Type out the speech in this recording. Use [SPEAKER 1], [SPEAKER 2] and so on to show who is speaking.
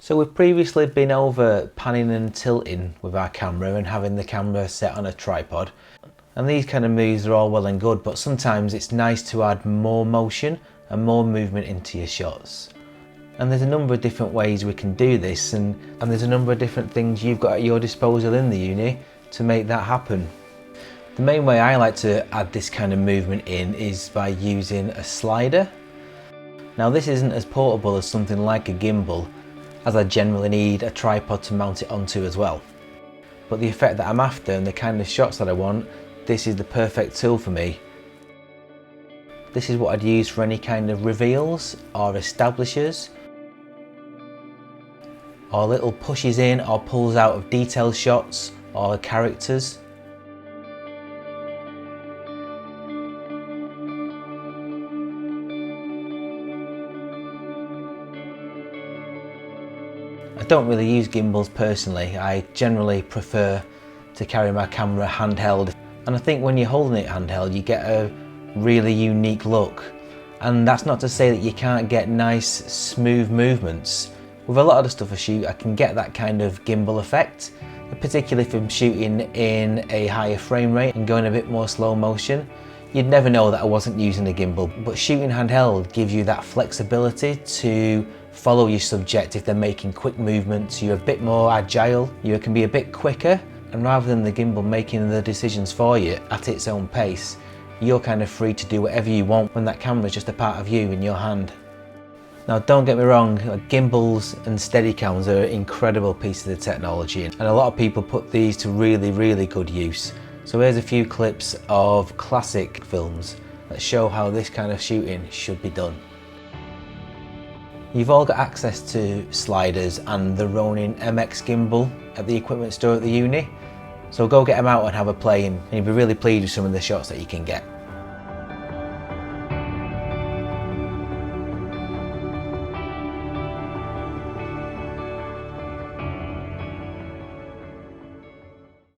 [SPEAKER 1] So we've previously been over panning and tilting with our camera and having the camera set on a tripod. And these kind of moves are all well and good, but sometimes it's nice to add more motion and more movement into your shots. And there's a number of different ways we can do this, and there's a number of different things you've got at your disposal in the Uni to make that happen. The main way I like to add this kind of movement in is by using a slider. Now this isn't as portable as something like a gimbal, as I generally need a tripod to mount it onto as well. But the effect that I'm after and the kind of shots that I want, this is the perfect tool for me. This is what I'd use for any kind of reveals or establishers, or little pushes in or pulls out of detail shots or characters. I don't really use gimbals personally. I generally prefer to carry my camera handheld, and I think when you're holding it handheld you get a really unique look. And that's not to say that you can't get nice smooth movements. With a lot of the stuff I shoot I can get that kind of gimbal effect, particularly if I'm shooting in a higher frame rate and going a bit more slow motion. You'd never know that I wasn't using a gimbal, but shooting handheld gives you that flexibility to follow your subject. If they're making quick movements, you're a bit more agile, you can be a bit quicker, and rather than the gimbal making the decisions for you at its own pace, you're kind of free to do whatever you want when that camera's just a part of you in your hand. Now don't get me wrong, gimbals and Steadicams are incredible pieces of technology, and a lot of people put these to really good use. So here's a few clips of classic films that show how this kind of shooting should be done. You've all got access to sliders and the Ronin MX gimbal at the equipment store at the Uni, so go get them out and have a play, and you'll be really pleased with some of the shots that you can get.